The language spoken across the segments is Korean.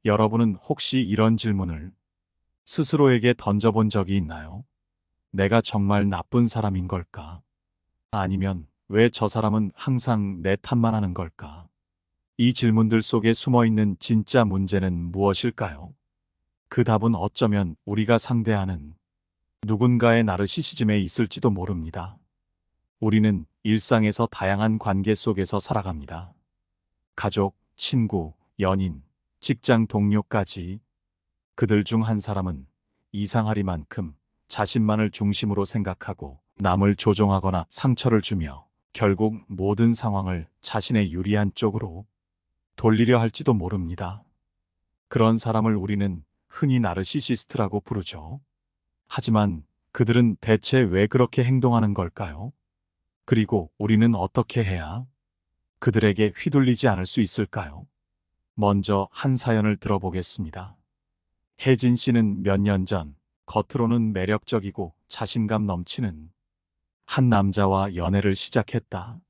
여러분은 혹시 이런 질문을 스스로에게 던져본 적이 있나요? 내가 정말 나쁜 사람인 걸까? 아니면 왜 저 사람은 항상 내 탓만 하는 걸까? 이 질문들 속에 숨어 있는 진짜 문제는 무엇일까요? 그 답은 어쩌면 우리가 상대하는 누군가의 나르시시즘에 있을지도 모릅니다. 우리는 일상에서 다양한 관계 속에서 살아갑니다. 가족, 친구, 연인, 직장 동료까지 그들 중 한 사람은 이상하리만큼 자신만을 중심으로 생각하고 남을 조종하거나 상처를 주며 결국 모든 상황을 자신의 유리한 쪽으로 돌리려 할지도 모릅니다. 그런 사람을 우리는 흔히 나르시시스트라고 부르죠. 하지만 그들은 대체 왜 그렇게 행동하는 걸까요? 그리고 우리는 어떻게 해야 그들에게 휘둘리지 않을 수 있을까요? 먼저 한 사연을 들어보겠습니다. 혜진 씨는 몇 년 전 겉으로는 매력적이고 자신감 넘치는 한 남자와 연애를 시작했다.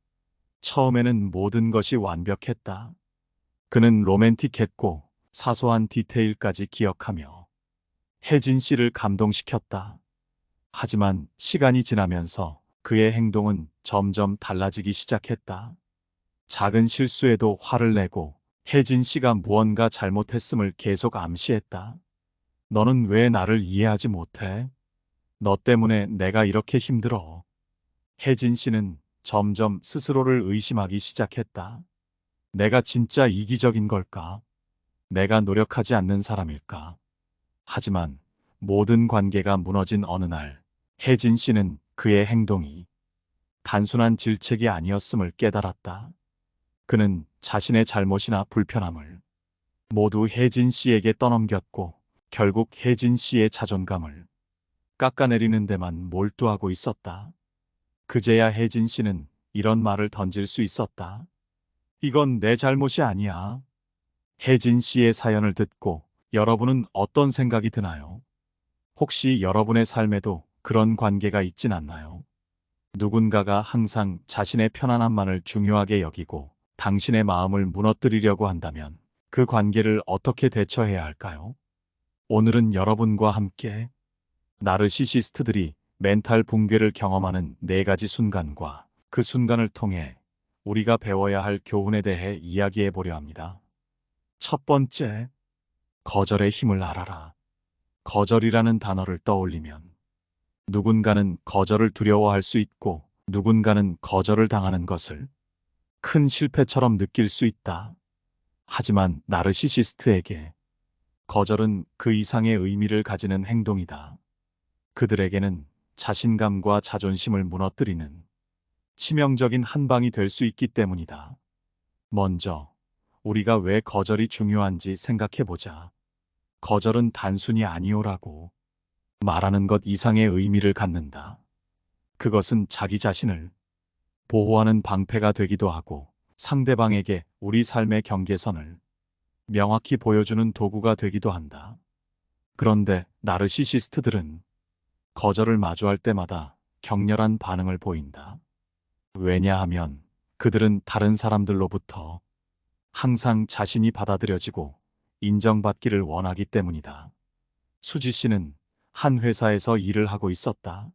처음에는 모든 것이 완벽했다. 그는 로맨틱했고 사소한 디테일까지 기억하며 혜진 씨를 감동시켰다. 하지만 시간이 지나면서 그의 행동은 점점 달라지기 시작했다. 작은 실수에도 화를 내고 혜진 씨가 무언가 잘못했음을 계속 암시했다. 너는 왜 나를 이해하지 못해? 너 때문에 내가 이렇게 힘들어. 혜진 씨는 점점 스스로를 의심하기 시작했다. 내가 진짜 이기적인 걸까? 내가 노력하지 않는 사람일까? 하지만 모든 관계가 무너진 어느 날, 혜진 씨는 그의 행동이 단순한 질책이 아니었음을 깨달았다. 그는 자신의 잘못이나 불편함을 모두 혜진 씨에게 떠넘겼고 결국 혜진 씨의 자존감을 깎아내리는 데만 몰두하고 있었다. 그제야 혜진 씨는 이런 말을 던질 수 있었다. 이건 내 잘못이 아니야. 혜진 씨의 사연을 듣고 여러분은 어떤 생각이 드나요? 혹시 여러분의 삶에도 그런 관계가 있진 않나요? 누군가가 항상 자신의 편안함만을 중요하게 여기고 당신의 마음을 무너뜨리려고 한다면 그 관계를 어떻게 대처해야 할까요? 오늘은 여러분과 함께 나르시시스트들이 멘탈 붕괴를 경험하는 4가지 순간과 그 순간을 통해 우리가 배워야 할 교훈에 대해 이야기해 보려 합니다. 첫 번째, 거절의 힘을 알아라. 거절이라는 단어를 떠올리면 누군가는 거절을 두려워할 수 있고 누군가는 거절을 당하는 것을 큰 실패처럼 느낄 수 있다. 하지만 나르시시스트에게 거절은 그 이상의 의미를 가지는 행동이다. 그들에게는 자신감과 자존심을 무너뜨리는 치명적인 한 방이 될 수 있기 때문이다. 먼저 우리가 왜 거절이 중요한지 생각해 보자. 거절은 단순히 아니오라고 말하는 것 이상의 의미를 갖는다. 그것은 자기 자신을 보호하는 방패가 되기도 하고 상대방에게 우리 삶의 경계선을 명확히 보여주는 도구가 되기도 한다. 그런데 나르시시스트들은 거절을 마주할 때마다 격렬한 반응을 보인다. 왜냐하면 그들은 다른 사람들로부터 항상 자신이 받아들여지고 인정받기를 원하기 때문이다. 수지 씨는 한 회사에서 일을 하고 있었다.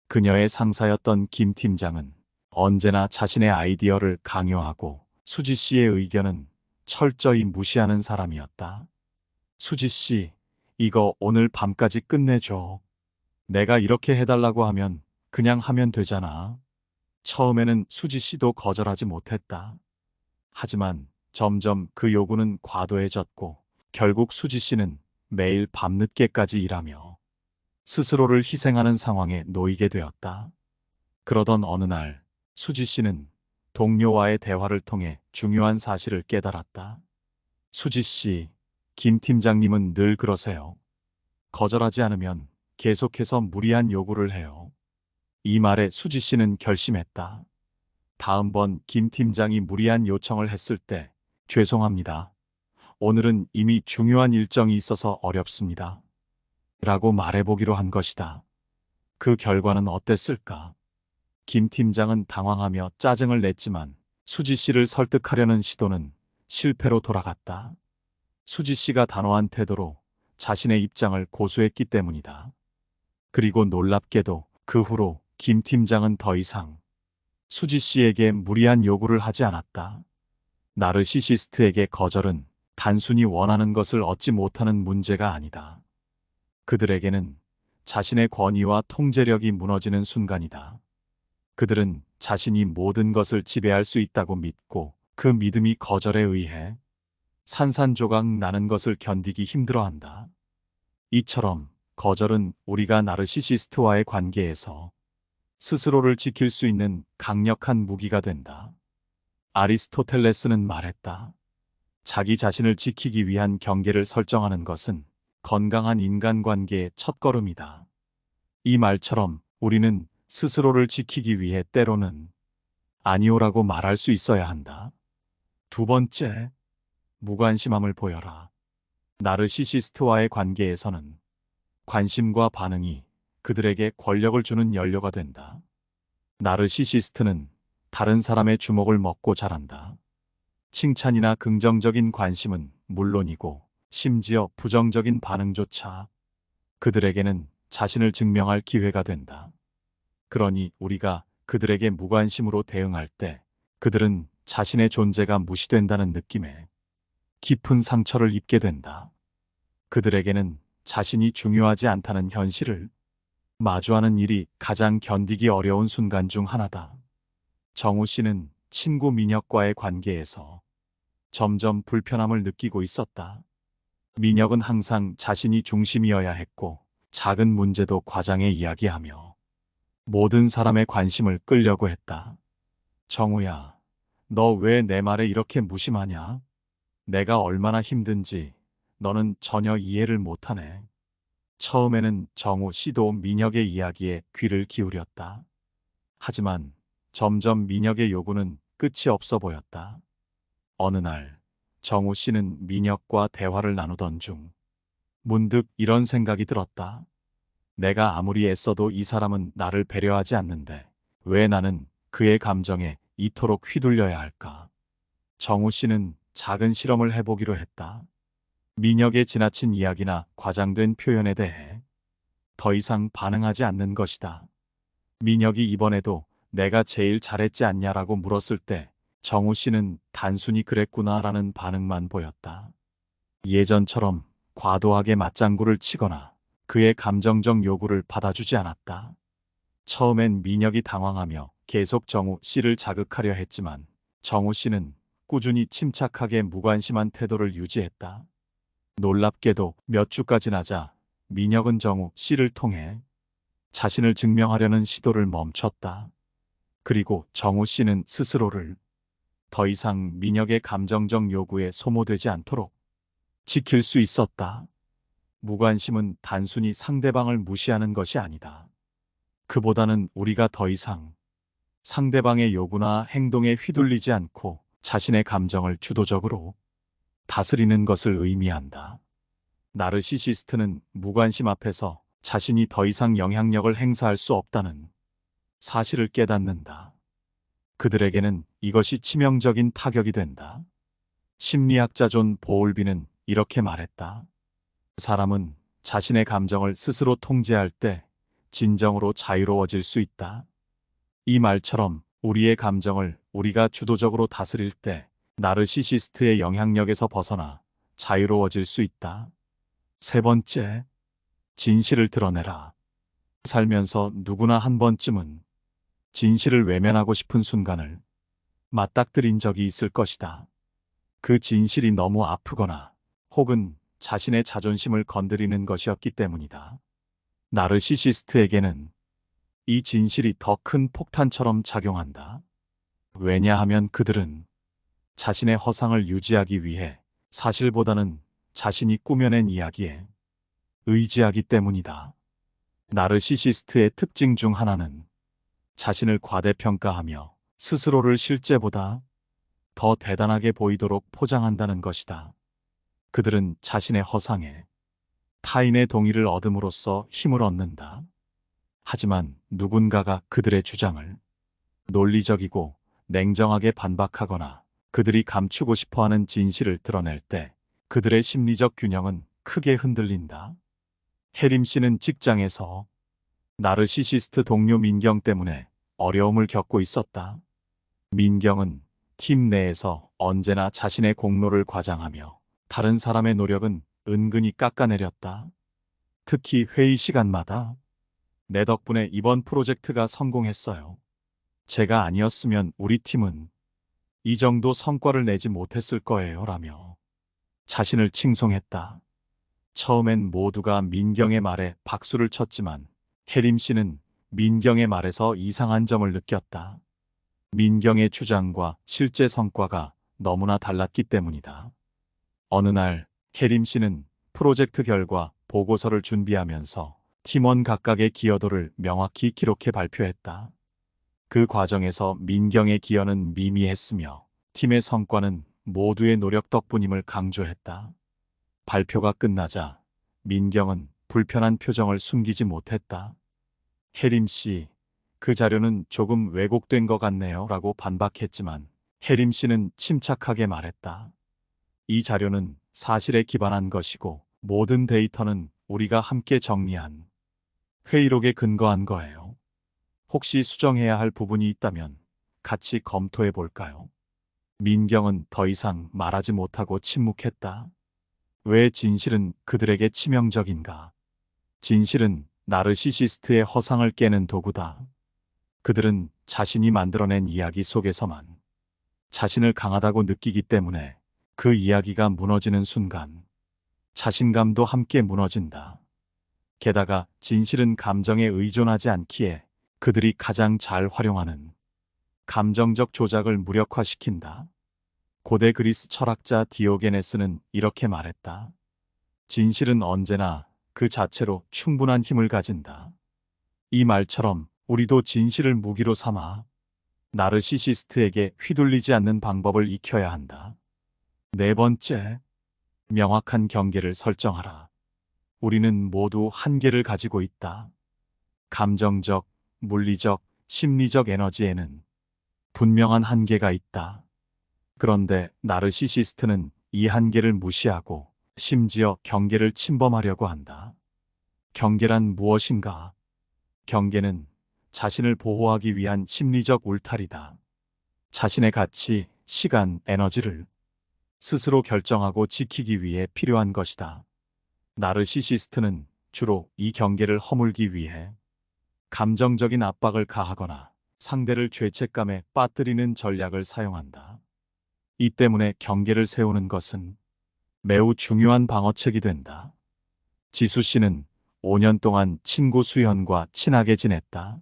그녀의 상사였던 김 팀장은 언제나 자신의 아이디어를 강요하고 수지 씨의 의견은 철저히 무시하는 사람이었다. 수지 씨, 이거 오늘 밤까지 끝내줘. 내가 이렇게 해달라고 하면 그냥 하면 되잖아. 처음에는 수지 씨도 거절하지 못했다. 하지만 점점 그 요구는 과도해졌고 결국 수지 씨는 매일 밤늦게까지 일하며 스스로를 희생하는 상황에 놓이게 되었다. 그러던 어느 날 수지 씨는 동료와의 대화를 통해 중요한 사실을 깨달았다. 수지 씨, 김 팀장님은 늘 그러세요. 거절하지 않으면 계속해서 무리한 요구를 해요. 이 말에 수지 씨는 결심했다. 다음번 김 팀장이 무리한 요청을 했을 때 죄송합니다. 오늘은 이미 중요한 일정이 있어서 어렵습니다. 라고 말해보기로 한 것이다. 그 결과는 어땠을까? 김 팀장은 당황하며 짜증을 냈지만 수지 씨를 설득하려는 시도는 실패로 돌아갔다. 수지 씨가 단호한 태도로 자신의 입장을 고수했기 때문이다. 그리고 놀랍게도 그 후로 김 팀장은 더 이상 수지 씨에게 무리한 요구를 하지 않았다. 나르시시스트에게 거절은 단순히 원하는 것을 얻지 못하는 문제가 아니다. 그들에게는 자신의 권위와 통제력이 무너지는 순간이다. 그들은 자신이 모든 것을 지배할 수 있다고 믿고 그 믿음이 거절에 의해 산산조각 나는 것을 견디기 힘들어한다. 이처럼 거절은 우리가 나르시시스트와의 관계에서 스스로를 지킬 수 있는 강력한 무기가 된다. 아리스토텔레스는 말했다. 자기 자신을 지키기 위한 경계를 설정하는 것은 건강한 인간관계의 첫걸음이다. 이 말처럼 우리는 스스로를 지키기 위해 때로는 아니오라고 말할 수 있어야 한다. 두 번째, 무관심함을 보여라. 나르시시스트와의 관계에서는 관심과 반응이 그들에게 권력을 주는 연료가 된다. 나르시시스트는 다른 사람의 주목을 먹고 자란다. 칭찬이나 긍정적인 관심은 물론이고 심지어 부정적인 반응조차 그들에게는 자신을 증명할 기회가 된다. 그러니 우리가 그들에게 무관심으로 대응할 때 그들은 자신의 존재가 무시된다는 느낌에 깊은 상처를 입게 된다. 그들에게는 자신이 중요하지 않다는 현실을 마주하는 일이 가장 견디기 어려운 순간 중 하나다. 정우 씨는 친구 민혁과의 관계에서 점점 불편함을 느끼고 있었다. 민혁은 항상 자신이 중심이어야 했고 작은 문제도 과장해 이야기하며 모든 사람의 관심을 끌려고 했다. 정우야, 너 왜 내 말에 이렇게 무심하냐? 내가 얼마나 힘든지 너는 전혀 이해를 못하네. 처음에는 정우 씨도 민혁의 이야기에 귀를 기울였다. 하지만 점점 민혁의 요구는 끝이 없어 보였다. 어느 날 정우 씨는 민혁과 대화를 나누던 중 문득 이런 생각이 들었다. 내가 아무리 애써도 이 사람은 나를 배려하지 않는데 왜 나는 그의 감정에 이토록 휘둘려야 할까? 정우 씨는 작은 실험을 해보기로 했다. 민혁의 지나친 이야기나 과장된 표현에 대해 더 이상 반응하지 않는 것이다. 민혁이 이번에도 내가 제일 잘했지 않냐라고 물었을 때 정우 씨는 단순히 그랬구나라는 반응만 보였다. 예전처럼 과도하게 맞장구를 치거나 그의 감정적 요구를 받아주지 않았다. 처음엔 민혁이 당황하며 계속 정우 씨를 자극하려 했지만 정우 씨는 꾸준히 침착하게 무관심한 태도를 유지했다. 놀랍게도 몇 주가 지나자 민혁은 정우 씨를 통해 자신을 증명하려는 시도를 멈췄다. 그리고 정우 씨는 스스로를 더 이상 민혁의 감정적 요구에 소모되지 않도록 지킬 수 있었다. 무관심은 단순히 상대방을 무시하는 것이 아니다. 그보다는 우리가 더 이상 상대방의 요구나 행동에 휘둘리지 않고 자신의 감정을 주도적으로 다스리는 것을 의미한다. 나르시시스트는 무관심 앞에서 자신이 더 이상 영향력을 행사할 수 없다는 사실을 깨닫는다. 그들에게는 이것이 치명적인 타격이 된다. 심리학자 존 보울비는 이렇게 말했다. 사람은 자신의 감정을 스스로 통제할 때 진정으로 자유로워질 수 있다. 이 말처럼 우리의 감정을 우리가 주도적으로 다스릴 때 나르시시스트의 영향력에서 벗어나 자유로워질 수 있다. 세 번째, 진실을 드러내라. 살면서 누구나 한 번쯤은 진실을 외면하고 싶은 순간을 맞닥뜨린 적이 있을 것이다. 그 진실이 너무 아프거나 혹은 자신의 자존심을 건드리는 것이었기 때문이다. 나르시시스트에게는 이 진실이 더 큰 폭탄처럼 작용한다. 왜냐하면 그들은 자신의 허상을 유지하기 위해 사실보다는 자신이 꾸며낸 이야기에 의지하기 때문이다. 나르시시스트의 특징 중 하나는 자신을 과대평가하며 스스로를 실제보다 더 대단하게 보이도록 포장한다는 것이다. 그들은 자신의 허상에 타인의 동의를 얻음으로써 힘을 얻는다. 하지만 누군가가 그들의 주장을 논리적이고 냉정하게 반박하거나 그들이 감추고 싶어하는 진실을 드러낼 때 그들의 심리적 균형은 크게 흔들린다. 혜림 씨는 직장에서 나르시시스트 동료 민경 때문에 어려움을 겪고 있었다. 민경은 팀 내에서 언제나 자신의 공로를 과장하며 다른 사람의 노력은 은근히 깎아내렸다. 특히 회의 시간마다 내 덕분에 이번 프로젝트가 성공했어요. 제가 아니었으면 우리 팀은 이 정도 성과를 내지 못했을 거예요. 라며 자신을 칭송했다. 처음엔 모두가 민경의 말에 박수를 쳤지만 혜림 씨는 민경의 말에서 이상한 점을 느꼈다. 민경의 주장과 실제 성과가 너무나 달랐기 때문이다. 어느 날 혜림 씨는 프로젝트 결과 보고서를 준비하면서 팀원 각각의 기여도를 명확히 기록해 발표했다. 그 과정에서 민경의 기여는 미미했으며 팀의 성과는 모두의 노력 덕분임을 강조했다. 발표가 끝나자 민경은 불편한 표정을 숨기지 못했다. 혜림 씨, 그 자료는 조금 왜곡된 것 같네요. 라고 반박했지만 혜림 씨는 침착하게 말했다. 이 자료는 사실에 기반한 것이고 모든 데이터는 우리가 함께 정리한 회의록에 근거한 거예요. 혹시 수정해야 할 부분이 있다면 같이 검토해 볼까요? 민경은 더 이상 말하지 못하고 침묵했다. 왜 진실은 그들에게 치명적인가? 진실은 나르시시스트의 허상을 깨는 도구다. 그들은 자신이 만들어낸 이야기 속에서만 자신을 강하다고 느끼기 때문에 그 이야기가 무너지는 순간 자신감도 함께 무너진다. 게다가 진실은 감정에 의존하지 않기에 그들이 가장 잘 활용하는 감정적 조작을 무력화시킨다. 고대 그리스 철학자 디오게네스는 이렇게 말했다. 진실은 언제나 그 자체로 충분한 힘을 가진다. 이 말처럼 우리도 진실을 무기로 삼아 나르시시스트에게 휘둘리지 않는 방법을 익혀야 한다. 네 번째, 명확한 경계를 설정하라. 우리는 모두 한계를 가지고 있다. 감정적, 물리적, 심리적 에너지에는 분명한 한계가 있다. 그런데 나르시시스트는 이 한계를 무시하고 심지어 경계를 침범하려고 한다. 경계란 무엇인가? 경계는 자신을 보호하기 위한 심리적 울타리다. 자신의 가치, 시간, 에너지를 스스로 결정하고 지키기 위해 필요한 것이다. 나르시시스트는 주로 이 경계를 허물기 위해 감정적인 압박을 가하거나 상대를 죄책감에 빠뜨리는 전략을 사용한다. 이 때문에 경계를 세우는 것은 매우 중요한 방어책이 된다. 지수 씨는 5년 동안 친구 수연과 친하게 지냈다.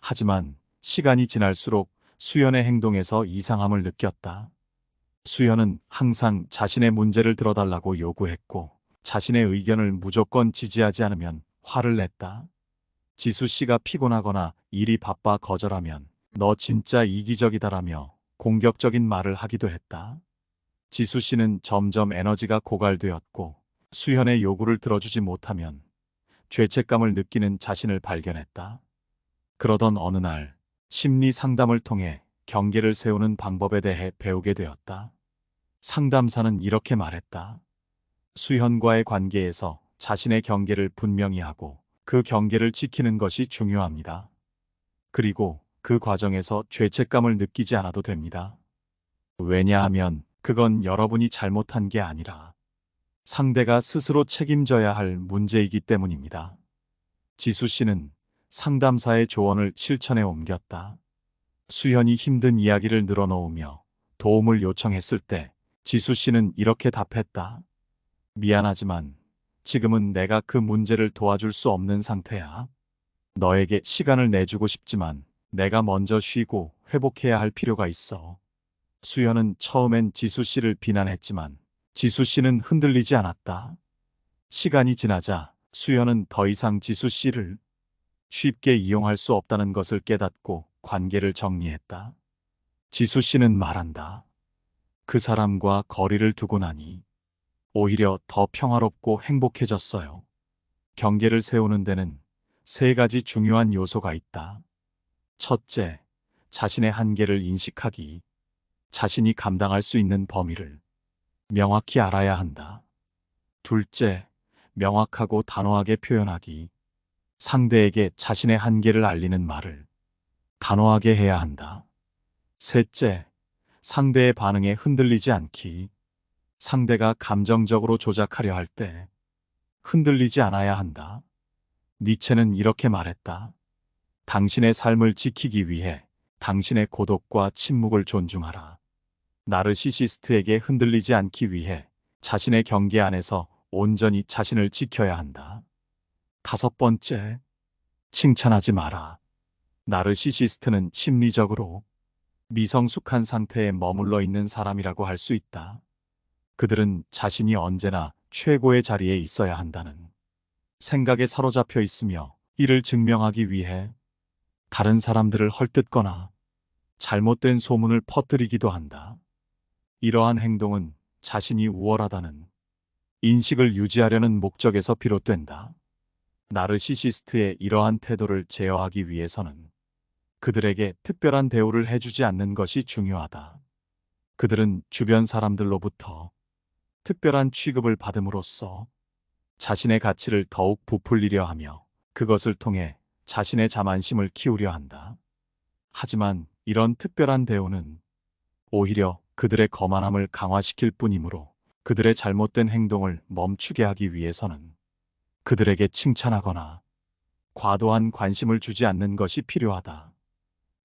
하지만 시간이 지날수록 수연의 행동에서 이상함을 느꼈다. 수연은 항상 자신의 문제를 들어달라고 요구했고 자신의 의견을 무조건 지지하지 않으면 화를 냈다. 지수 씨가 피곤하거나 일이 바빠 거절하면 너 진짜 이기적이다라며 공격적인 말을 하기도 했다. 지수 씨는 점점 에너지가 고갈되었고 수연의 요구를 들어주지 못하면 죄책감을 느끼는 자신을 발견했다. 그러던 어느 날 심리 상담을 통해 경계를 세우는 방법에 대해 배우게 되었다. 상담사는 이렇게 말했다. 수현과의 관계에서 자신의 경계를 분명히 하고 그 경계를 지키는 것이 중요합니다. 그리고 그 과정에서 죄책감을 느끼지 않아도 됩니다. 왜냐하면 그건 여러분이 잘못한 게 아니라 상대가 스스로 책임져야 할 문제이기 때문입니다. 지수 씨는 상담사의 조언을 실천에 옮겼다. 수현이 힘든 이야기를 늘어놓으며 도움을 요청했을 때 지수 씨는 이렇게 답했다. 미안하지만 지금은 내가 그 문제를 도와줄 수 없는 상태야. 너에게 시간을 내주고 싶지만 내가 먼저 쉬고 회복해야 할 필요가 있어. 수현은 처음엔 지수 씨를 비난했지만 지수 씨는 흔들리지 않았다. 시간이 지나자 수현은 더 이상 지수 씨를 쉽게 이용할 수 없다는 것을 깨닫고 관계를 정리했다. 지수 씨는 말한다. 그 사람과 거리를 두고 나니 오히려 더 평화롭고 행복해졌어요. 경계를 세우는 데는 세 가지 중요한 요소가 있다. 첫째, 자신의 한계를 인식하기. 자신이 감당할 수 있는 범위를 명확히 알아야 한다. 둘째, 명확하고 단호하게 표현하기. 상대에게 자신의 한계를 알리는 말을 단호하게 해야 한다. 셋째, 상대의 반응에 흔들리지 않기. 상대가 감정적으로 조작하려 할 때 흔들리지 않아야 한다. 니체는 이렇게 말했다. 당신의 삶을 지키기 위해 당신의 고독과 침묵을 존중하라. 나르시시스트에게 흔들리지 않기 위해 자신의 경계 안에서 온전히 자신을 지켜야 한다. 다섯 번째, 칭찬하지 마라. 나르시시스트는 심리적으로 미성숙한 상태에 머물러 있는 사람이라고 할 수 있다. 그들은 자신이 언제나 최고의 자리에 있어야 한다는 생각에 사로잡혀 있으며 이를 증명하기 위해 다른 사람들을 헐뜯거나 잘못된 소문을 퍼뜨리기도 한다. 이러한 행동은 자신이 우월하다는 인식을 유지하려는 목적에서 비롯된다. 나르시시스트의 이러한 태도를 제어하기 위해서는 그들에게 특별한 대우를 해주지 않는 것이 중요하다. 그들은 주변 사람들로부터 특별한 취급을 받음으로써 자신의 가치를 더욱 부풀리려 하며 그것을 통해 자신의 자만심을 키우려 한다. 하지만 이런 특별한 대우는 오히려 그들의 거만함을 강화시킬 뿐이므로 그들의 잘못된 행동을 멈추게 하기 위해서는 그들에게 칭찬하거나 과도한 관심을 주지 않는 것이 필요하다.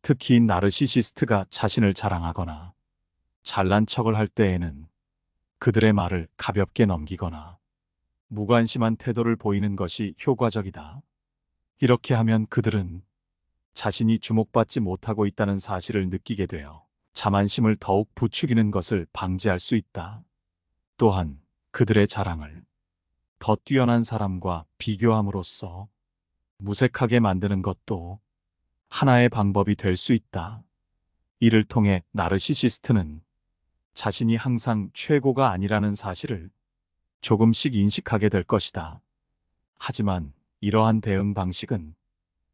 특히 나르시시스트가 자신을 자랑하거나 잘난 척을 할 때에는 그들의 말을 가볍게 넘기거나 무관심한 태도를 보이는 것이 효과적이다. 이렇게 하면 그들은 자신이 주목받지 못하고 있다는 사실을 느끼게 되어 자만심을 더욱 부추기는 것을 방지할 수 있다. 또한 그들의 자랑을 더 뛰어난 사람과 비교함으로써 무색하게 만드는 것도 하나의 방법이 될 수 있다. 이를 통해 나르시시스트는 자신이 항상 최고가 아니라는 사실을 조금씩 인식하게 될 것이다. 하지만 이러한 대응 방식은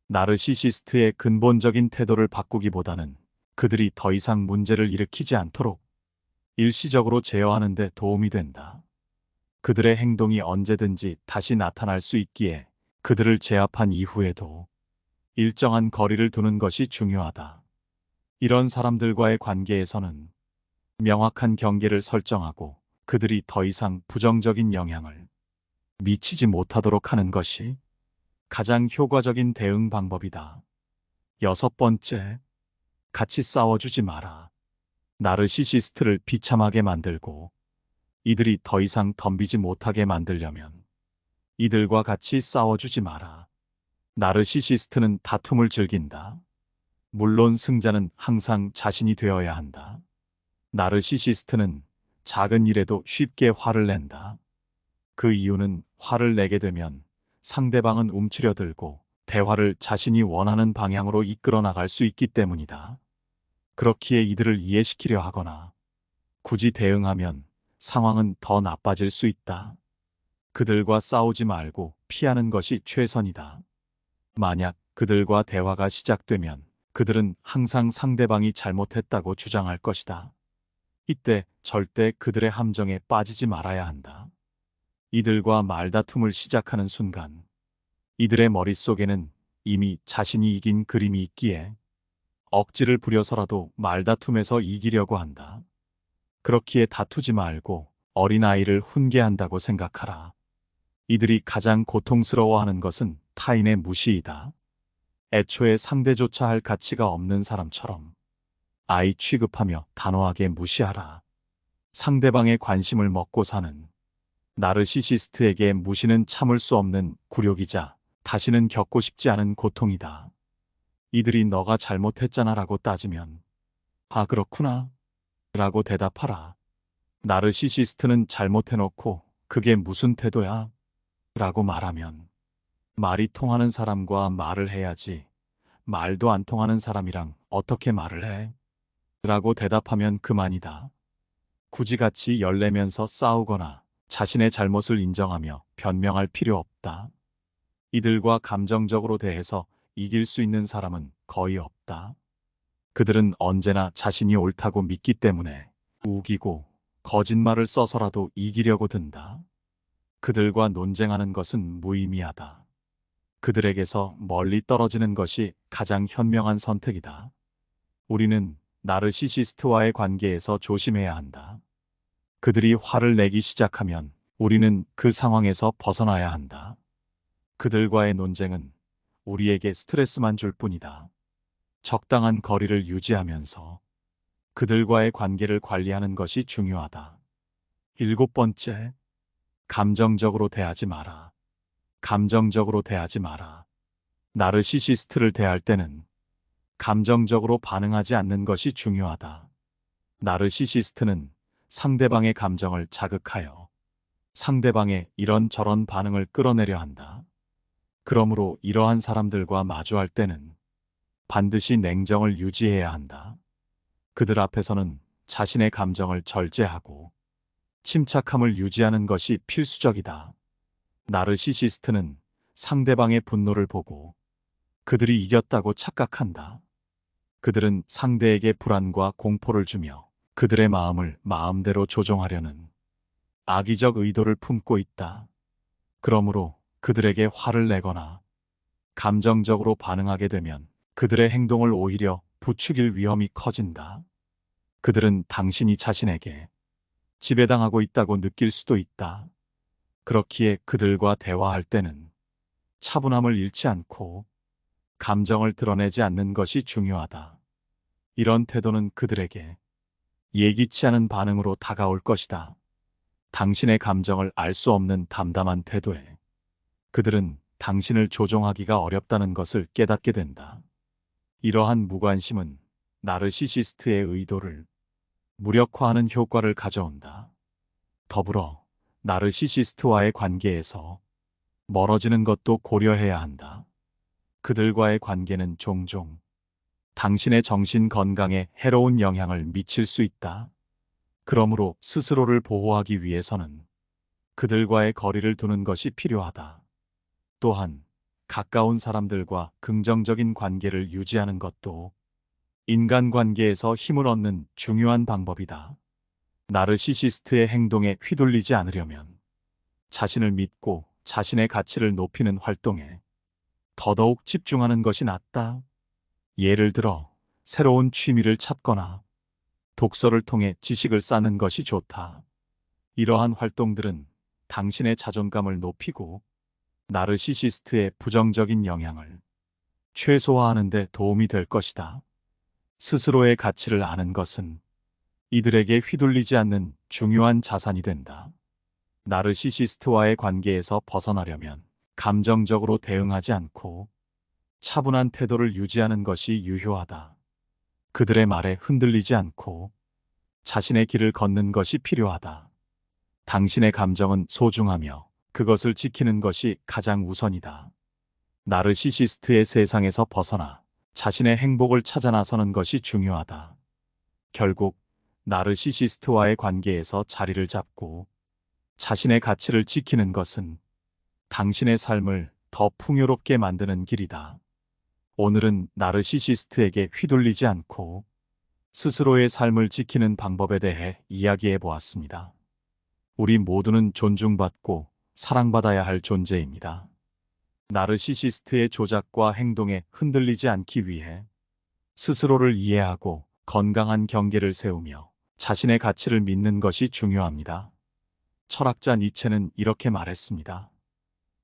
나르시시스트의 근본적인 태도를 바꾸기보다는 그들이 더 이상 문제를 일으키지 않도록 일시적으로 제어하는 데 도움이 된다. 그들의 행동이 언제든지 다시 나타날 수 있기에 그들을 제압한 이후에도 일정한 거리를 두는 것이 중요하다. 이런 사람들과의 관계에서는 명확한 경계를 설정하고 그들이 더 이상 부정적인 영향을 미치지 못하도록 하는 것이 가장 효과적인 대응 방법이다. 여섯 번째, 같이 싸워주지 마라. 나르시시스트를 비참하게 만들고 이들이 더 이상 덤비지 못하게 만들려면 이들과 같이 싸워주지 마라. 나르시시스트는 다툼을 즐긴다. 물론 승자는 항상 자신이 되어야 한다. 나르시시스트는 작은 일에도 쉽게 화를 낸다. 그 이유는 화를 내게 되면 상대방은 움츠려들고 대화를 자신이 원하는 방향으로 이끌어 나갈 수 있기 때문이다. 그렇기에 이들을 이해시키려 하거나 굳이 대응하면 상황은 더 나빠질 수 있다. 그들과 싸우지 말고 피하는 것이 최선이다. 만약 그들과 대화가 시작되면 그들은 항상 상대방이 잘못했다고 주장할 것이다. 이때 절대 그들의 함정에 빠지지 말아야 한다. 이들과 말다툼을 시작하는 순간 이들의 머릿속에는 이미 자신이 이긴 그림이 있기에 억지를 부려서라도 말다툼에서 이기려고 한다. 그렇기에 다투지 말고 어린아이를 훈계한다고 생각하라. 이들이 가장 고통스러워하는 것은 타인의 무시이다. 애초에 상대조차 할 가치가 없는 사람처럼 아이 취급하며 단호하게 무시하라. 상대방의 관심을 먹고 사는 나르시시스트에게 무시는 참을 수 없는 굴욕이자 다시는 겪고 싶지 않은 고통이다. 이들이 너가 잘못했잖아 라고 따지면 아 그렇구나 라고 대답하라. 나르시시스트는 잘못해놓고 그게 무슨 태도야? 라고 말하면 말이 통하는 사람과 말을 해야지 말도 안 통하는 사람이랑 어떻게 말을 해? 라고 대답하면 그만이다. 굳이 같이 열내면서 싸우거나 자신의 잘못을 인정하며 변명할 필요 없다. 이들과 감정적으로 대해서 이길 수 있는 사람은 거의 없다. 그들은 언제나 자신이 옳다고 믿기 때문에 우기고 거짓말을 써서라도 이기려고 든다. 그들과 논쟁하는 것은 무의미하다. 그들에게서 멀리 떨어지는 것이 가장 현명한 선택이다. 우리는 나르시시스트와의 관계에서 조심해야 한다. 그들이 화를 내기 시작하면 우리는 그 상황에서 벗어나야 한다. 그들과의 논쟁은 우리에게 스트레스만 줄 뿐이다. 적당한 거리를 유지하면서 그들과의 관계를 관리하는 것이 중요하다. 7번째, 감정적으로 대하지 마라. 감정적으로 대하지 마라. 나르시시스트를 대할 때는 감정적으로 반응하지 않는 것이 중요하다. 나르시시스트는 상대방의 감정을 자극하여 상대방의 이런저런 반응을 끌어내려 한다. 그러므로 이러한 사람들과 마주할 때는 반드시 냉정을 유지해야 한다. 그들 앞에서는 자신의 감정을 절제하고 침착함을 유지하는 것이 필수적이다. 나르시시스트는 상대방의 분노를 보고 그들이 이겼다고 착각한다. 그들은 상대에게 불안과 공포를 주며 그들의 마음을 마음대로 조종하려는 악의적 의도를 품고 있다. 그러므로 그들에게 화를 내거나 감정적으로 반응하게 되면 그들의 행동을 오히려 부추길 위험이 커진다. 그들은 당신이 자신에게 지배당하고 있다고 느낄 수도 있다. 그렇기에 그들과 대화할 때는 차분함을 잃지 않고 감정을 드러내지 않는 것이 중요하다. 이런 태도는 그들에게 예기치 않은 반응으로 다가올 것이다. 당신의 감정을 알 수 없는 담담한 태도에 그들은 당신을 조종하기가 어렵다는 것을 깨닫게 된다. 이러한 무관심은 나르시시스트의 의도를 무력화하는 효과를 가져온다. 더불어 나르시시스트와의 관계에서 멀어지는 것도 고려해야 한다. 그들과의 관계는 종종 당신의 정신 건강에 해로운 영향을 미칠 수 있다. 그러므로 스스로를 보호하기 위해서는 그들과의 거리를 두는 것이 필요하다. 또한 가까운 사람들과 긍정적인 관계를 유지하는 것도 인간관계에서 힘을 얻는 중요한 방법이다. 나르시시스트의 행동에 휘둘리지 않으려면 자신을 믿고 자신의 가치를 높이는 활동에 더더욱 집중하는 것이 낫다. 예를 들어 새로운 취미를 찾거나 독서를 통해 지식을 쌓는 것이 좋다. 이러한 활동들은 당신의 자존감을 높이고 나르시시스트의 부정적인 영향을 최소화하는 데 도움이 될 것이다. 스스로의 가치를 아는 것은 이들에게 휘둘리지 않는 중요한 자산이 된다. 나르시시스트와의 관계에서 벗어나려면 감정적으로 대응하지 않고 차분한 태도를 유지하는 것이 유효하다. 그들의 말에 흔들리지 않고 자신의 길을 걷는 것이 필요하다. 당신의 감정은 소중하며 그것을 지키는 것이 가장 우선이다. 나르시시스트의 세상에서 벗어나 자신의 행복을 찾아 나서는 것이 중요하다. 결국 나르시시스트와의 관계에서 자리를 잡고 자신의 가치를 지키는 것은 당신의 삶을 더 풍요롭게 만드는 길이다. 오늘은 나르시시스트에게 휘둘리지 않고 스스로의 삶을 지키는 방법에 대해 이야기해 보았습니다. 우리 모두는 존중받고 사랑받아야 할 존재입니다. 나르시시스트의 조작과 행동에 흔들리지 않기 위해 스스로를 이해하고 건강한 경계를 세우며 자신의 가치를 믿는 것이 중요합니다. 철학자 니체는 이렇게 말했습니다.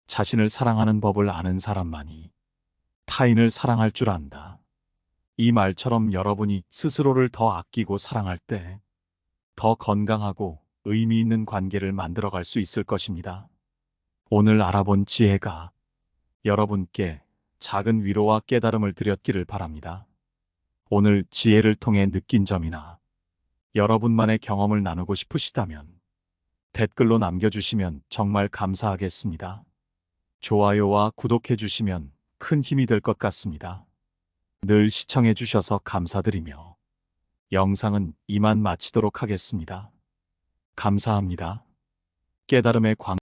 자신을 사랑하는 법을 아는 사람만이 타인을 사랑할 줄 안다. 이 말처럼 여러분이 스스로를 더 아끼고 사랑할 때 더 건강하고 의미 있는 관계를 만들어갈 수 있을 것입니다. 오늘 알아본 지혜가 여러분께 작은 위로와 깨달음을 드렸기를 바랍니다. 오늘 지혜를 통해 느낀 점이나 여러분만의 경험을 나누고 싶으시다면 댓글로 남겨주시면 정말 감사하겠습니다. 좋아요와 구독해 주시면 큰 힘이 될 것 같습니다. 늘 시청해 주셔서 감사드리며 영상은 이만 마치도록 하겠습니다. 감사합니다. 깨달음의 광